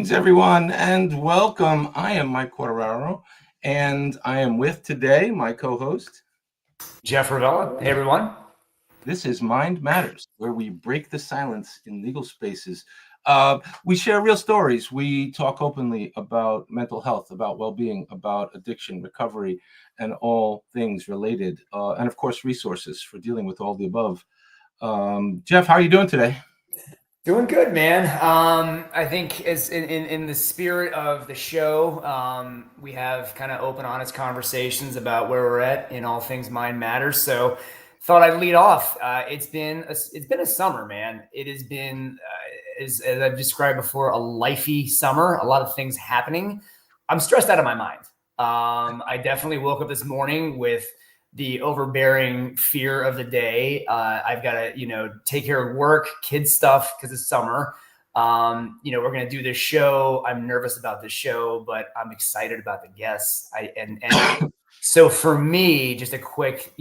Greetings, everyone, and welcome. I am Mike Quartararo, and I am with today my co-host, Jeff Hirvela. Hey, everyone. This is Mind Matters, where we break the silence in legal spaces. We share real stories. We talk openly about mental health, about well-being, about addiction, recovery, and all things related, and of course, resources for dealing with all the above. Jeff, how are you doing today? Doing good, man. I think as in the spirit of the show, we have kind of open, honest conversations about where we're at in all things Mind Matters. So thought I'd lead off. It's been a summer, man. It has been, as I've described before, a lifey summer, a lot of things happening. I'm stressed out of my mind. I definitely woke up this morning with the overbearing fear of the day. I've got to, take care of work, kids stuff, because it's summer. We're going to do this show. I'm nervous about this show, but I'm excited about the guests. So for me, just a quick,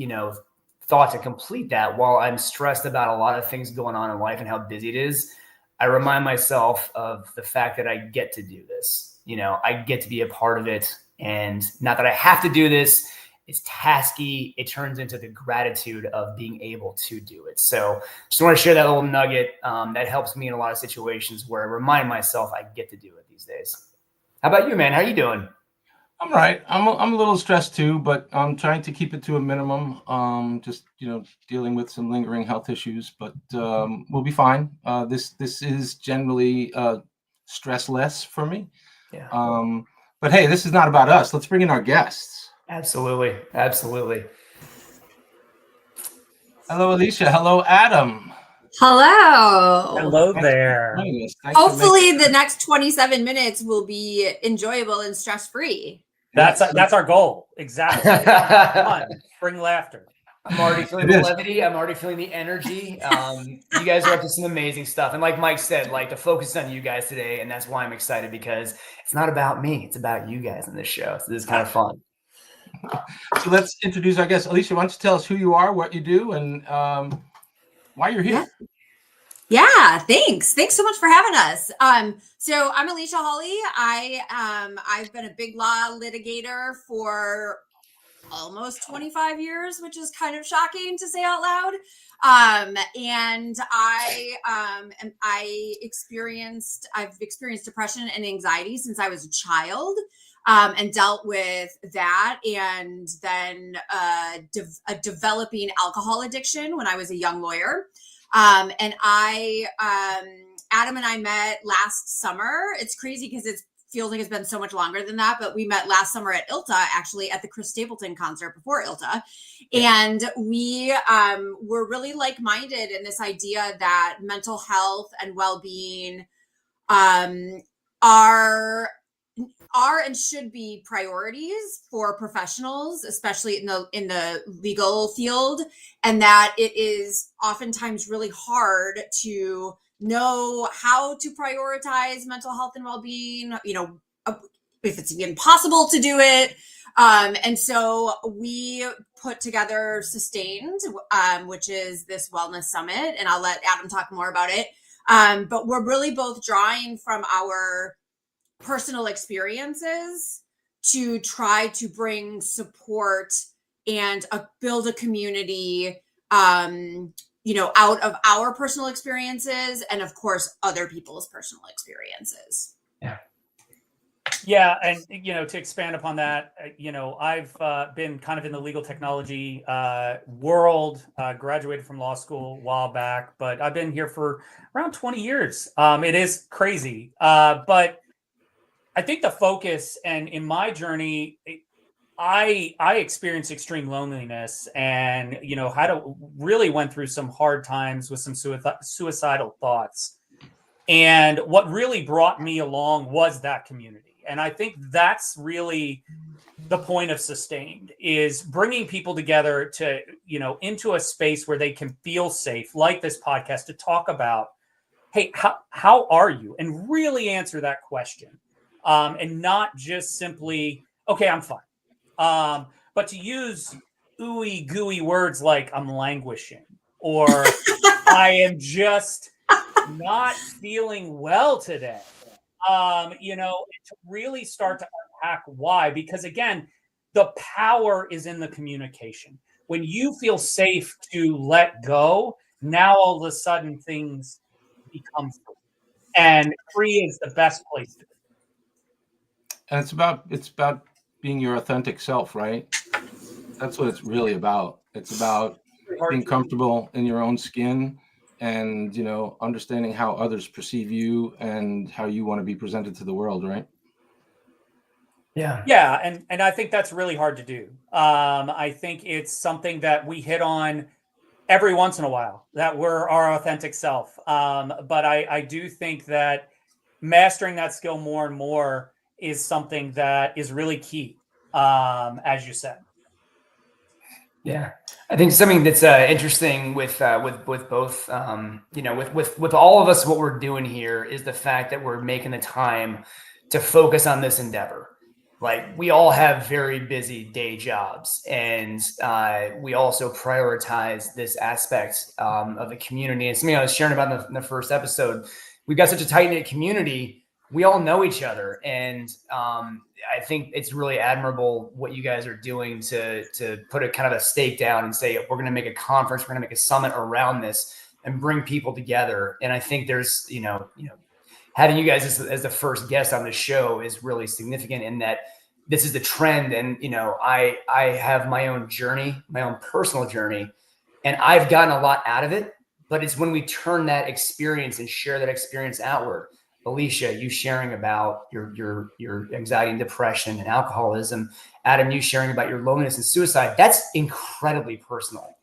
thought to complete that. While I'm stressed about a lot of things going on in life and how busy it is, I remind myself of the fact that I get to do this. I get to be a part of it, and not that I have to do this. It's tasky. It turns into the gratitude of being able to do it. So just want to share that little nugget that helps me in a lot of situations where I remind myself I get to do it these days. How about you, man? How you doing? I'm right. I'm a little stressed too, but I'm trying to keep it to a minimum. Just dealing with some lingering health issues, but we'll be fine. This is generally stressless for me. Yeah. But hey, this is not about us. Let's bring in our guests. Absolutely. Hello, Alicia. Hello, Adam. Hello there. Hopefully the next 27 minutes will be enjoyable and stress-free. That's our goal. Exactly. Fun. Bring laughter. I'm already feeling the levity. I'm already feeling the energy. You guys are up to some amazing stuff. And like Mike said, the focus is on you guys today. And that's why I'm excited, because it's not about me. It's about you guys in this show. So this is kind of fun. So let's introduce our guest. Alicia, why don't you tell us who you are, what you do, and why you're here? Yeah, thanks. Thanks so much for having us. So I'm Alicia Hawley. I've been a big law litigator for almost 25 years, which is kind of shocking to say out loud. And I've experienced depression and anxiety since I was a child. And dealt with that, and then a developing alcohol addiction when I was a young lawyer. And Adam and I met last summer. It's crazy because it feels like it's been so much longer than that, but we met last summer at ILTA, actually at the Chris Stapleton concert before ILTA. And we were really like-minded in this idea that mental health and well-being are and should be priorities for professionals, especially in the legal field, and that it is oftentimes really hard to know how to prioritize mental health and well-being, if it's even possible to do it. And so we put together Sustained, which is this wellness summit, and I'll let Adam talk more about it. But we're really both drawing from our personal experiences to try to bring support and build a community, out of our personal experiences and of course other people's personal experiences. Yeah. And, to expand upon that, I've been kind of in the legal technology world, graduated from law school a while back, but I've been here for around 20 years. It is crazy. But I think the focus, and in my journey, I experienced extreme loneliness, and really went through some hard times with some suicidal thoughts. And what really brought me along was that community. And I think that's really the point of Sustained, is bringing people together to, into a space where they can feel safe, like this podcast, to talk about, hey, how are you? And really answer that question. And not just simply, okay, I'm fine. But to use ooey gooey words like I'm languishing, or I am just not feeling well today. to really start to unpack why, because again, the power is in the communication. When you feel safe to let go, now all of a sudden things become free. And free is the best place to be. And it's about being your authentic self, right? That's what it's really about. It's about being comfortable in your own skin and, understanding how others perceive you and how you want to be presented to the world, right? Yeah, and I think that's really hard to do. I think it's something that we hit on every once in a while, that we're our authentic self. But I do think that mastering that skill more and more is something that is really key, as you said. Yeah, I think something that's interesting with both, with all of us, what we're doing here is the fact that we're making the time to focus on this endeavor. Like, we all have very busy day jobs, and we also prioritize this aspect of the community. And something I was sharing about in the first episode, we've got such a tight-knit community. We all know each other, and I think it's really admirable what you guys are doing to put a kind of a stake down and say, we're going to make a conference, we're going to make a summit around this and bring people together. And I think there's, having you guys as the first guest on the show is really significant in that this is the trend. And, I have my own journey, my own personal journey, and I've gotten a lot out of it, but it's when we turn that experience and share that experience outward. Alicia, you sharing about your anxiety and depression and alcoholism. Adam, you sharing about your loneliness and suicide. That's incredibly personal.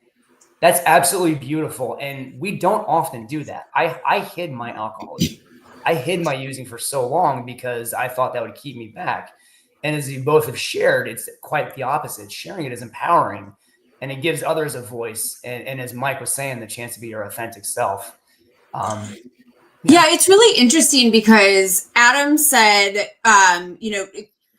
That's absolutely beautiful. And we don't often do that. I hid my alcoholism. I hid my using for so long because I thought that would keep me back. And as you both have shared, it's quite the opposite. Sharing it is empowering, and it gives others a voice. And as Mike was saying, the chance to be your authentic self. Yeah, it's really interesting because Adam said,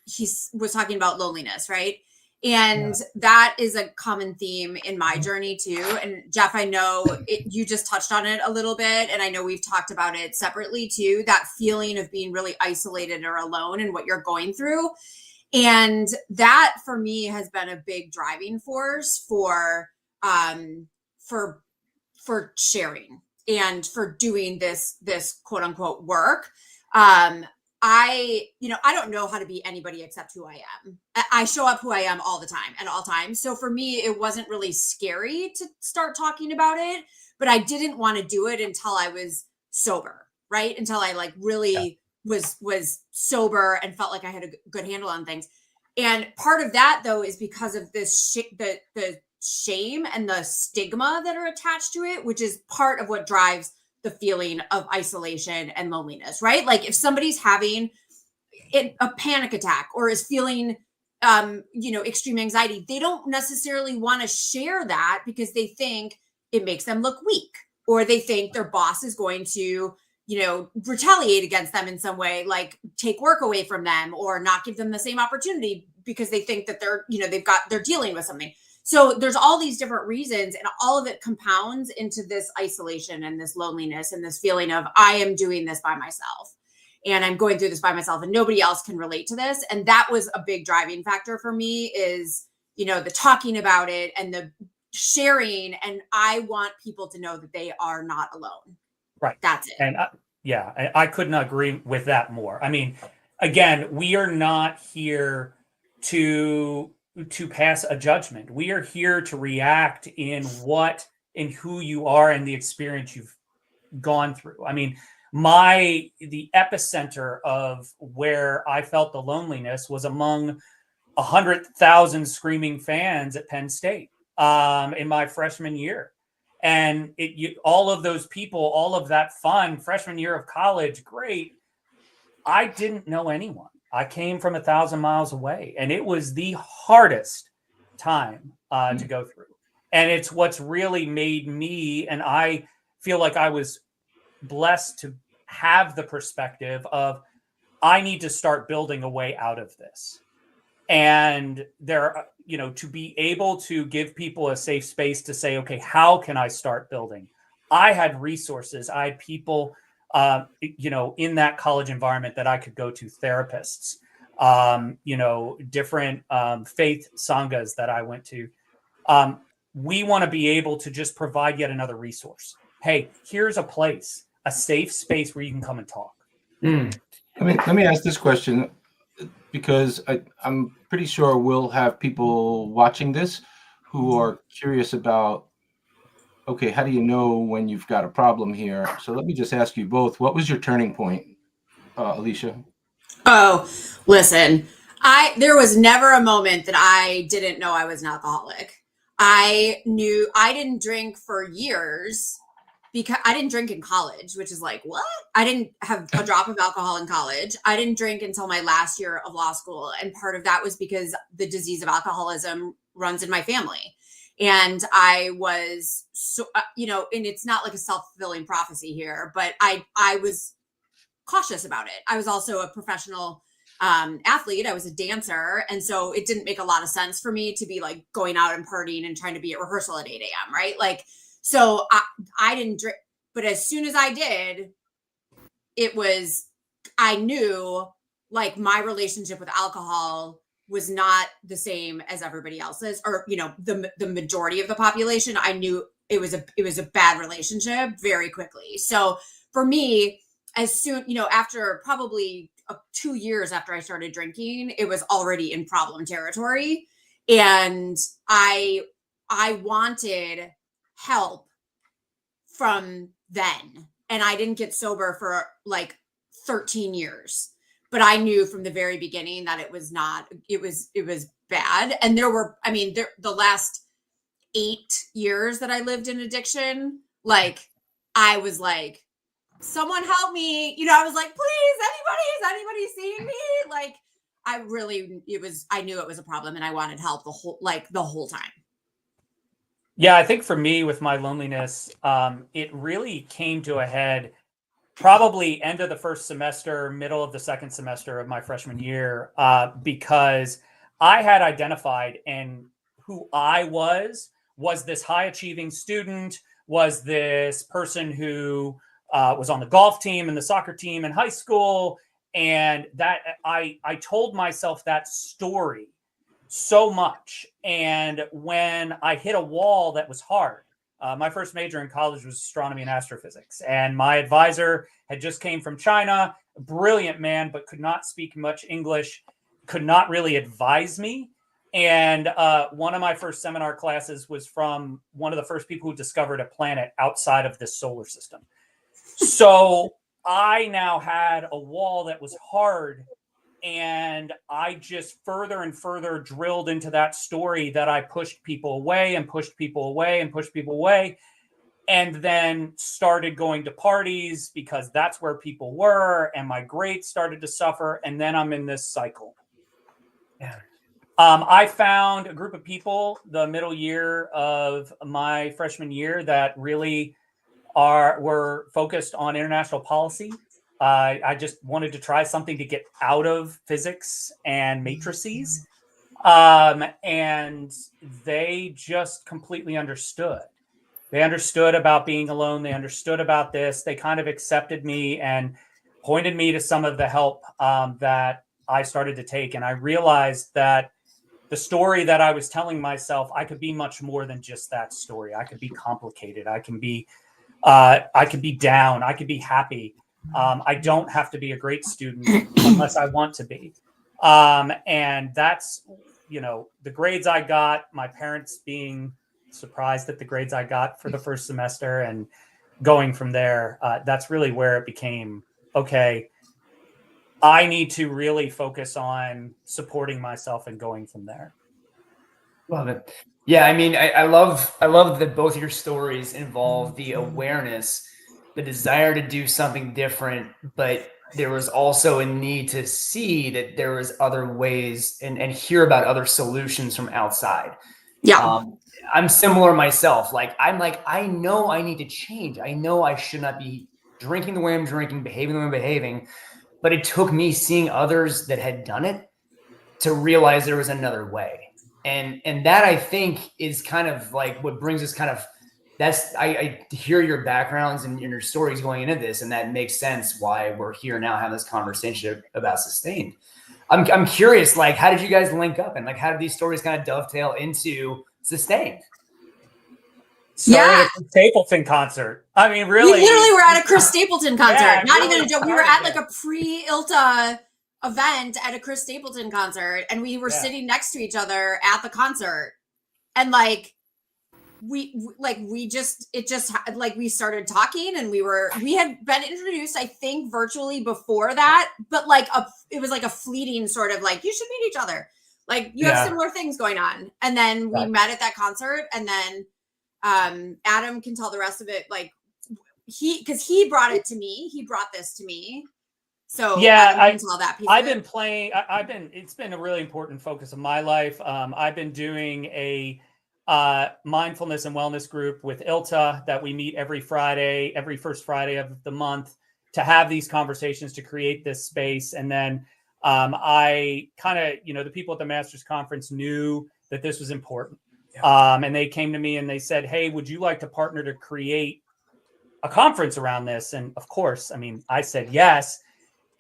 he was talking about loneliness, right? And that is a common theme in my journey too. And Jeff, I know you just touched on it a little bit, and I know we've talked about it separately too, that feeling of being really isolated or alone in what you're going through. And that for me has been a big driving force for sharing and for doing this quote unquote work. I don't know how to be anybody except who I am. I show up who I am all the time at all times. So for me, it wasn't really scary to start talking about it, but I didn't want to do it until I was sober, right? Until I really was sober and felt like I had a good handle on things. And part of that though, is because of this the shame and the stigma that are attached to it, which is part of what drives the feeling of isolation and loneliness, right? Like if somebody's having a panic attack or is feeling, extreme anxiety, they don't necessarily want to share that because they think it makes them look weak, or they think their boss is going to, retaliate against them in some way, like take work away from them or not give them the same opportunity because they think that they're dealing with something. So there's all these different reasons, and all of it compounds into this isolation and this loneliness and this feeling of I am doing this by myself and I'm going through this by myself and nobody else can relate to this. And that was a big driving factor for me is, the talking about it and the sharing. And I want people to know that they are not alone. Right. That's it. And I couldn't agree with that more. I mean, again, we are not here to pass a judgment. We are here to react in who you are and the experience you've gone through. I mean, the epicenter of where I felt the loneliness was among 100,000 screaming fans at Penn State in my freshman year. And all of those people, all of that fun, freshman year of college, great. I didn't know anyone. I came from 1,000 miles away, and it was the hardest time to go through. And it's what's really made me, and I feel like I was blessed to have the perspective of, I need to start building a way out of this. And to be able to give people a safe space to say, okay, how can I start building? I had resources. I had people in that college environment that I could go to, therapists, different faith sanghas that I went to. We want to be able to just provide yet another resource. Hey, here's a place, a safe space where you can come and talk. Let me ask this question, because I'm pretty sure we'll have people watching this who are curious about, okay, how do you know when you've got a problem here? So let me just ask you both, what was your turning point, Alicia? Oh, listen, there was never a moment that I didn't know I was an alcoholic. I knew I didn't drink for years because I didn't drink in college, which is like, what? I didn't have a drop of alcohol in college. I didn't drink until my last year of law school. And part of that was because the disease of alcoholism runs in my family. And I was so, and it's not like a self-fulfilling prophecy here, but I was cautious about it. I was also a professional athlete. I was a dancer. And so it didn't make a lot of sense for me to be like going out and partying and trying to be at rehearsal at 8 a.m. Right. Like, so I didn't drink, but as soon as I did, I knew like my relationship with alcohol was not the same as everybody else's, or, the majority of the population. I knew it was a bad relationship very quickly. So for me, as soon, after probably 2 years after I started drinking, it was already in problem territory. And I wanted help from then. And I didn't get sober for like 13 years. But I knew from the very beginning that it was bad. And the last 8 years that I lived in addiction, like I was like, someone help me. I was like, please, is anybody seeing me? Like, I knew it was a problem and I wanted help the whole time. Yeah, I think for me with my loneliness, it really came to a head probably end of the first semester, middle of the second semester of my freshman year, because I had identified and who I was this high achieving student, was this person who was on the golf team and the soccer team in high school. And that I told myself that story so much. And when I hit a wall that was hard, my first major in college was astronomy and astrophysics. And my advisor had just came from China, a brilliant man, but could not speak much English, could not really advise me. And one of my first seminar classes was from one of the first people who discovered a planet outside of this solar system. So I now had a wall that was hard. And I just further and further drilled into that story that I pushed people away and pushed people away and pushed people away. And then started going to parties because that's where people were. And my grades started to suffer. And then I'm in this cycle. Yeah. I found a group of people the middle year of my freshman year that really were focused on international policy. I just wanted to try something to get out of physics and matrices. And they just completely understood. They understood about being alone. They understood about this. They kind of accepted me and pointed me to some of the help that I started to take. And I realized that the story that I was telling myself, I could be much more than just that story. I could be complicated. I could be down. I could be happy. I don't have to be a great student unless I want to be. And that's, the grades I got, my parents being surprised at the grades I got for the first semester and going from there. That's really where it became, okay, I need to really focus on supporting myself and going from there. Love it. Yeah. I love that both your stories involve the awareness, the desire to do something different, but there was also a need to see that there was other ways and hear about other solutions from outside. Yeah. I'm similar myself. I know I need to change. I know I should not be drinking the way I'm drinking, behaving the way I'm behaving, but it took me seeing others that had done it to realize there was another way. And that I think is kind of like what brings us kind of I hear your backgrounds and your stories going into this, and that makes sense why we're here now having this conversation about Sustained. I'm curious, like, how did you guys link up, and like, how did these stories kind of dovetail into Sustained? Started at a Stapleton concert. I mean, really, we literally were at a Chris Stapleton concert. Yeah, Not really even a joke. We were at like a pre-ILTA event at a Chris Stapleton concert, and we were sitting next to each other at the concert, and like we started talking, and we had been introduced, I think, virtually before that, but like it was like a fleeting sort of like, you should meet each other, like you have similar things going on, and then we met at that concert, and then Adam can tell the rest of it, like because he brought this to me. So yeah, I can tell that piece. It's been a really important focus of my life. I've been doing a mindfulness and wellness group with ILTA that we meet every first Friday of the month, to have these conversations, to create this space. And then I kind of, the people at the Masters Conference knew that this was important. And they came to me and they said, hey, would you like to partner to create a conference around this? And of course, I mean, I said yes.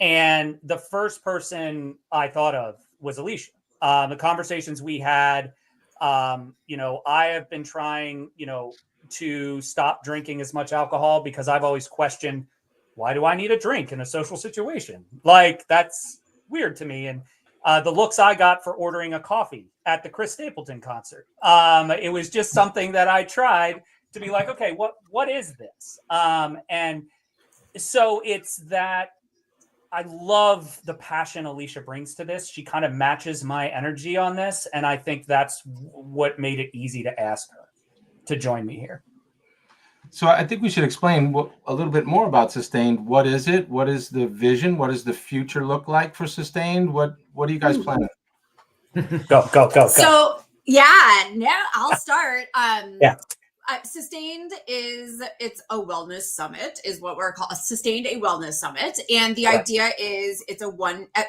And the first person I thought of was Alicia. The conversations we had, I have been trying, to stop drinking as much alcohol, because I've always questioned, why do I need a drink in a social situation? Like, that's weird to me. And the looks I got for ordering a coffee at the Chris Stapleton concert, it was just something that I tried to be like, okay, what is this? And so it's that I love the passion Alicia brings to this. She kind of matches my energy on this. And I think that's what made it easy to ask her to join me here. So I think we should explain a little bit more about Sustained. What is it? What is the vision? What does the future look like for Sustained? What are you guys planning? Go. So I'll start. Sustained it's a wellness summit, is what we're called. Sustained a wellness summit, and the idea is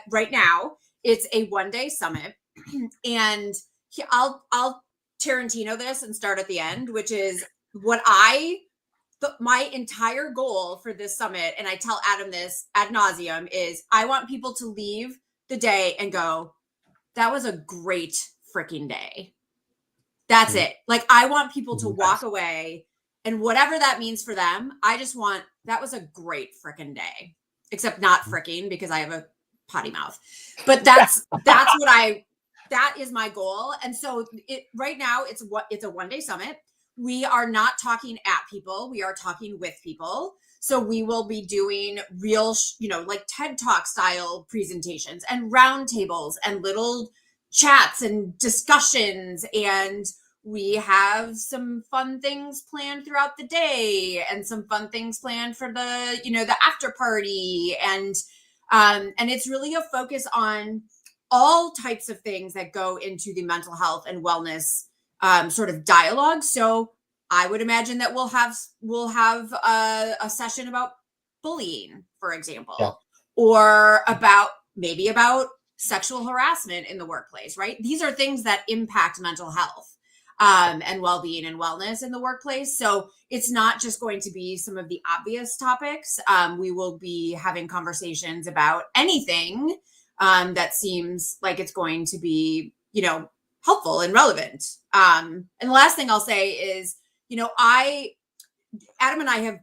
right now it's a one-day summit, and I'll Tarantino this and start at the end, which is my entire goal for this summit, and I tell Adam this ad nauseum, is I want people to leave the day and go, that was a great freaking day. That's it. Like, I want people to walk away, and whatever that means for them, I just want, that was a great freaking day, except not freaking, because I have a potty mouth, but that is my goal. And so right now it's a one-day summit. We are not talking at people. We are talking with people. So we will be doing real, like TED Talk style presentations and roundtables and little chats and discussions. And we have some fun things planned throughout the day, and some fun things planned for the after party. And it's really a focus on all types of things that go into the mental health and wellness sort of dialogue. So I would imagine that we'll have a session about bullying, for example, or about sexual harassment in the workplace, right? These are things that impact mental health and well-being and wellness in the workplace. So it's not just going to be some of the obvious topics. We will be having conversations about anything that seems like it's going to be, helpful and relevant. And the last thing I'll say is, Adam and I have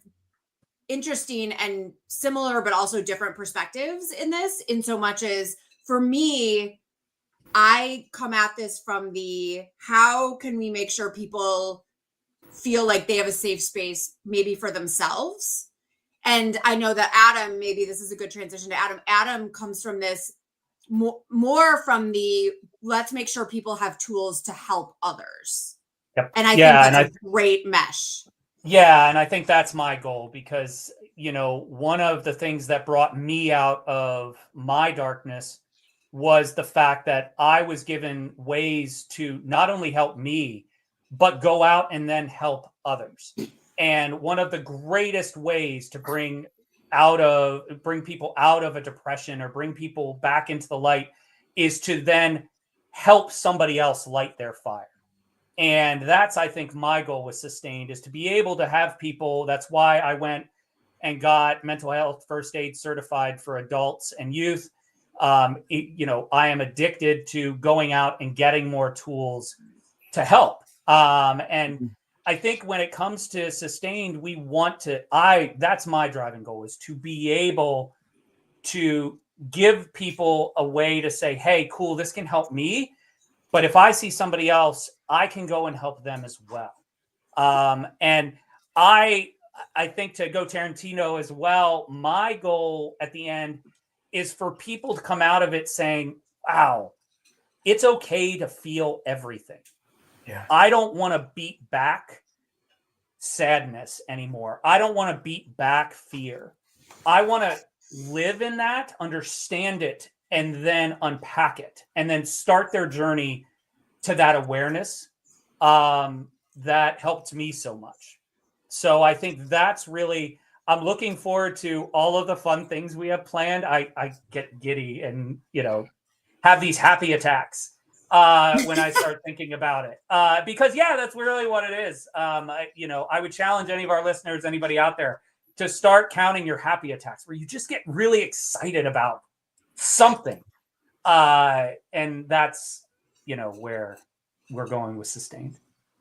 interesting and similar, but also different perspectives in this, in so much as, for me, I come at this from how can we make sure people feel like they have a safe space, maybe for themselves. And I know that Adam, maybe this is a good transition to Adam. Adam comes from this more from let's make sure people have tools to help others. Yep. And I think that's a great mesh. Yeah. And I think that's my goal, because, one of the things that brought me out of my darkness was the fact that I was given ways to not only help me, but go out and then help others. And one of the greatest ways to bring people out of a depression, or bring people back into the light, is to then help somebody else light their fire. And that's, I think, my goal with Sustained, is to be able to have people. That's why I went and got mental health first aid certified for adults and youth. I am addicted to going out and getting more tools to help. And I think when it comes to Sustained, we want to, that's my driving goal, is to be able to give people a way to say, hey, cool, this can help me. But if I see somebody else, I can go and help them as well. And I think, to go Tarantino as well, my goal at the end is for people to come out of it saying, wow, it's okay to feel everything. Yeah. I don't want to beat back sadness anymore. I don't want to beat back fear. I want to live in that, understand it, and then unpack it, and then start their journey to that awareness that helped me so much. So I think that's really, I'm looking forward to all of the fun things we have planned. I get giddy and, have these happy attacks when I start thinking about it. Because that's really what it is. I would challenge any of our listeners, anybody out there, to start counting your happy attacks, where you just get really excited about something. And that's, where we're going with Sustained.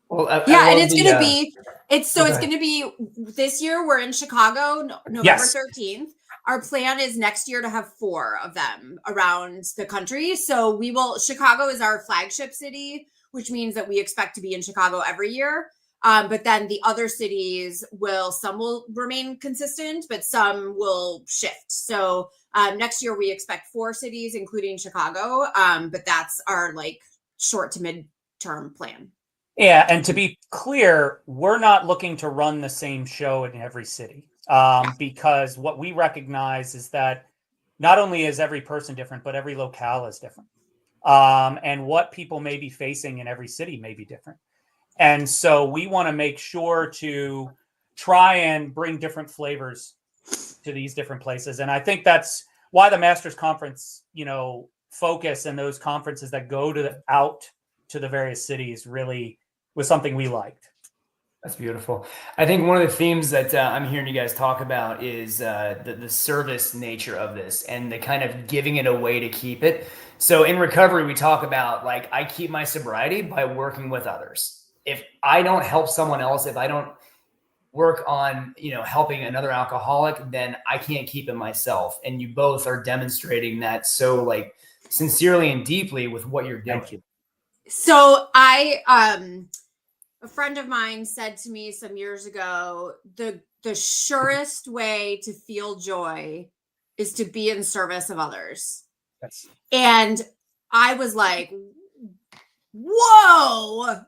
Well, and it's going to be, it's going to be this year. We're in Chicago, November 13th. Our plan is next year to have 4 of them around the country. So Chicago is our flagship city, which means that we expect to be in Chicago every year. But then the other cities some will remain consistent, but some will shift. So next year we expect 4 cities, including Chicago. But that's our short to mid-term plan. Yeah, and to be clear, we're not looking to run the same show in every city, because what we recognize is that not only is every person different, but every locale is different. And what people may be facing in every city may be different. And so we want to make sure to try and bring different flavors to these different places. And I think that's why the Masters Conference, focus, and those conferences that go out to the various cities really was something we liked. That's beautiful. I think one of the themes that I'm hearing you guys talk about is the service nature of this, and the kind of giving it away to keep it. So in recovery, we talk about, I keep my sobriety by working with others. If I don't help someone else, if I don't work on, helping another alcoholic, then I can't keep it myself. And you both are demonstrating that so sincerely and deeply with what you're doing. Thank you. So a friend of mine said to me some years ago, the surest way to feel joy is to be in service of others. Yes. And I was like, whoa,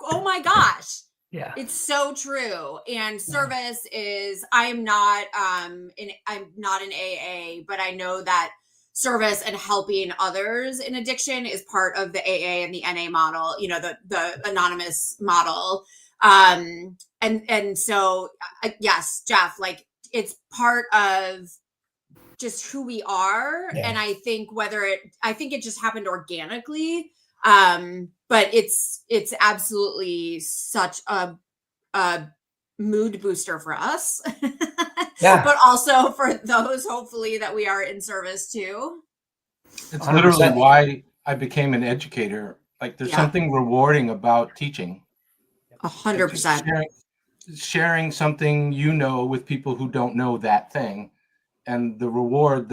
oh my gosh. Yeah. It's so true. And service is, I'm not in AA, but I know that service and helping others in addiction is part of the AA and the NA model, the anonymous model. And so, yes, Jeff, it's part of just who we are. Yeah. And I think I think it just happened organically. But it's absolutely such a mood booster for us. Yeah. But also for those, hopefully, that we are in service to. It's 100%. literally why I became an educator. There's something rewarding about teaching. 100%. Sharing something with people who don't know that thing, and the reward,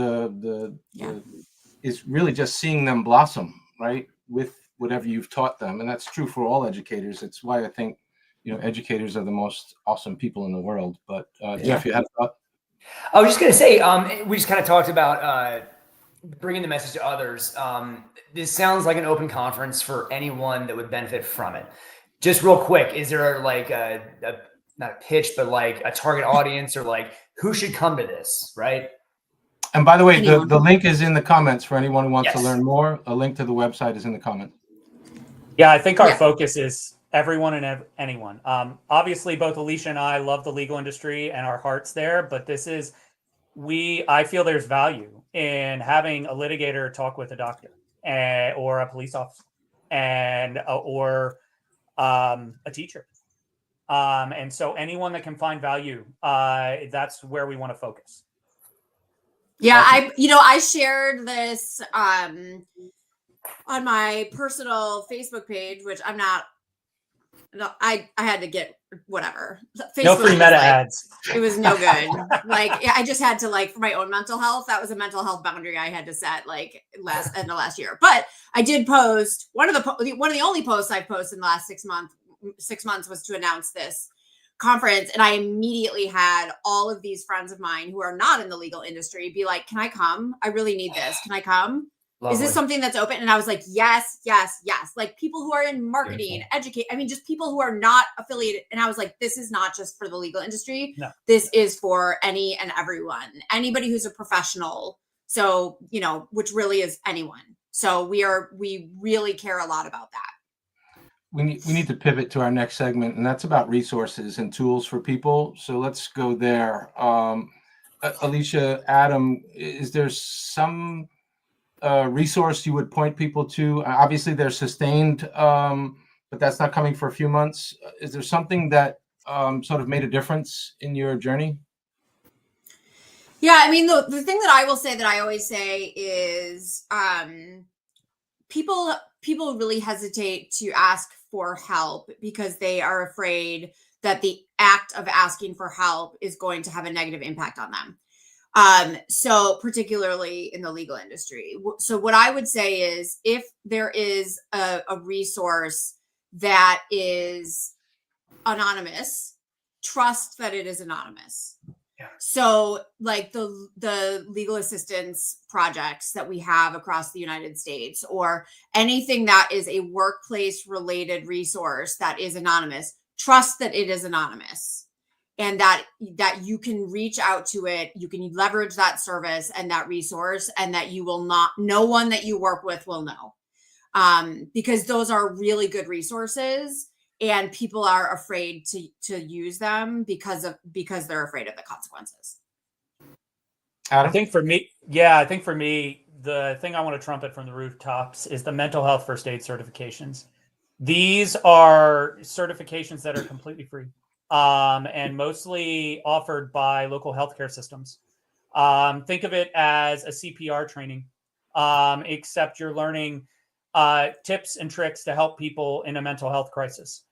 is really just seeing them blossom, right, with whatever you've taught them. And that's true for all educators. It's why I think educators are the most awesome people in the world. But Jeff, you had a thought? I was just going to say, we just kind of talked about bringing the message to others. This sounds like an open conference for anyone that would benefit from it. Just real quick, is there not a pitch, but a target audience, or who should come to this, right? And by the way, the link is in the comments for anyone who wants to learn more. A link to the website is in the comments. Yeah, I think our focus is everyone and anyone. Obviously, both Alicia and I love the legal industry and our heart's there, but I feel there's value in having a litigator talk with a doctor or a police officer. and or a teacher. And so anyone that can find value, that's where we want to focus. Yeah, Awesome. I shared this on my personal Facebook page, which I'm not. No, I had to get whatever. Facebook No free was meta like, ads. It was no good. Like I just had to for my own mental health. That was a mental health boundary I had to set in the last year. But I did post one of the only posts I've posted in the last 6 months was to announce this conference, and I immediately had all of these friends of mine who are not in the legal industry be like, "Can I come? I really need this. Can I come? Lovely. Is this something that's open?" And I was like, yes, yes, yes. Like people who are in marketing, educate. I mean, just people who are not affiliated. And I was like, this is not just for the legal industry. No. This is for any and everyone, anybody who's a professional. So, which really is anyone. So we really care a lot about that. We need to pivot to our next segment, and that's about resources and tools for people. So let's go there. Alicia, Adam, is there some resource you would point people to? Obviously, they're sustained, but that's not coming for a few months. Is there something that sort of made a difference in your journey? Yeah, I mean, the thing that I will say that I always say is people really hesitate to ask for help because they are afraid that the act of asking for help is going to have a negative impact on them. So particularly in the legal industry. So what I would say is if there is a resource that is anonymous, trust that it is anonymous. Yeah. So like the legal assistance projects that we have across the United States, or anything that is a workplace related resource that is anonymous, trust that it is anonymous. And that you can reach out to it, you can leverage that service and that resource, and that no one that you work with will know, because those are really good resources, and people are afraid to use them because they're afraid of the consequences. Adam? I think for me, the thing I want to trumpet from the rooftops is the mental health first aid certifications. These are certifications that are completely free. And mostly offered by local healthcare systems. Think of it as a CPR training, except you're learning tips and tricks to help people in a mental health crisis.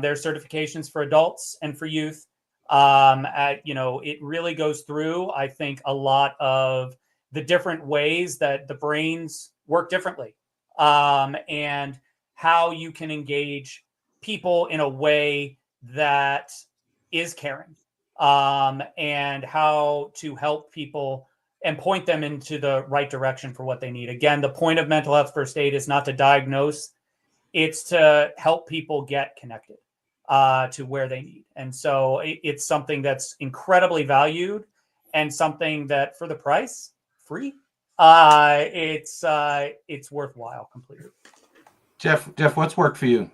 There's certifications for adults and for youth. It really goes through, I think, a lot of the different ways that the brains work differently, and how you can engage people in a way that is caring, and how to help people and point them into the right direction for what they need. Again, the point of mental health first aid is not to diagnose, it's to help people get connected to where they need. And so it's something that's incredibly valued, and something that for the price, free, it's worthwhile completely. Jeff, what's worked for you?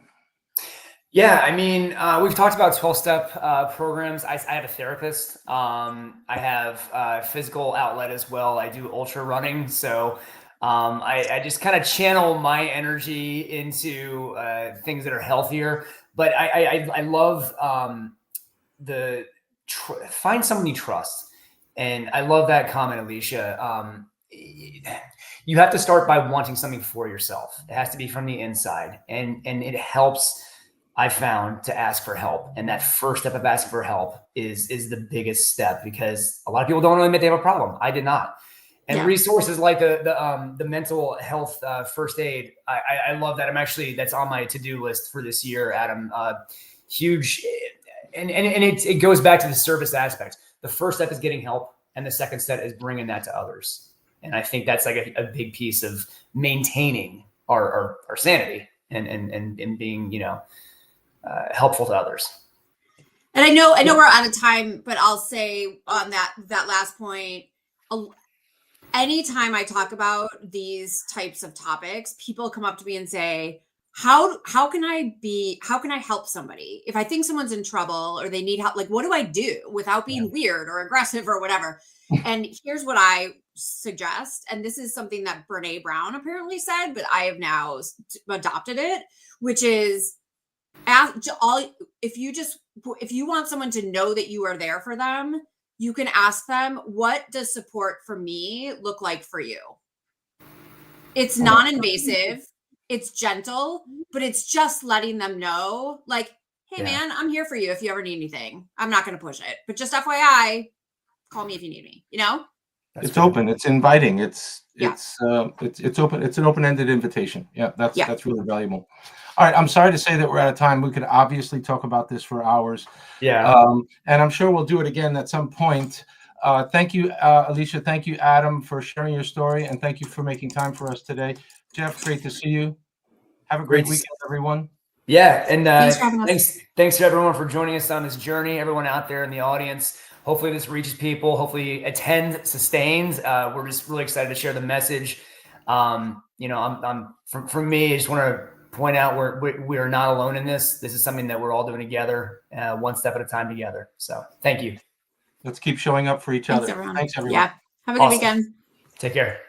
Yeah, I mean, we've talked about 12-step programs. I have a therapist. I have a physical outlet as well. I do ultra running. So I just kind of channel my energy into things that are healthier. But I love find someone you trust. And I love that comment, Alicia. You have to start by wanting something for yourself. It has to be from the inside. And it helps, I found, to ask for help. And that first step of asking for help is the biggest step, because a lot of people don't admit they have a problem. I did not. And resources like the mental health first aid, I love that. That's on my to-do list for this year, Adam. Huge. And it goes back to the service aspect. The first step is getting help, and the second step is bringing that to others. And I think that's like a big piece of maintaining our sanity and being, helpful to others. And I know we're out of time, but I'll say on that last point, anytime I talk about these types of topics, people come up to me and say, how can I help somebody if I think someone's in trouble or they need help? Like, what do I do without being weird or aggressive or whatever? And here's what I suggest, and this is something that Brene Brown apparently said, but I have now adopted it, which is if you want someone to know that you are there for them, you can ask them, what does support for me look like for you? It's non-invasive, it's gentle, but it's just letting them know, like, hey man, I'm here for you if you ever need anything. I'm not going to push it, but just FYI, call me if you need me, you know? It's open, it's inviting, it's open, it's an open-ended invitation. Yeah, that's really valuable. All right, I'm sorry to say that we're out of time. We could obviously talk about this for hours. Yeah. And I'm sure we'll do it again at some point. Thank you, Alicia. Thank you, Adam, for sharing your story, and thank you for making time for us today. Jeff, great to see you. Have a great weekend, everyone. Yeah, and thanks to everyone for joining us on this journey. Everyone out there in the audience. Hopefully this reaches people. Hopefully attend sustains. We're just really excited to share the message. You know, from me, I just want to point out we are not alone in this. This is something that we're all doing together, one step at a time together. So thank you. Let's keep showing up for each other. Thanks, everyone. Yeah. Have a good weekend. Take care.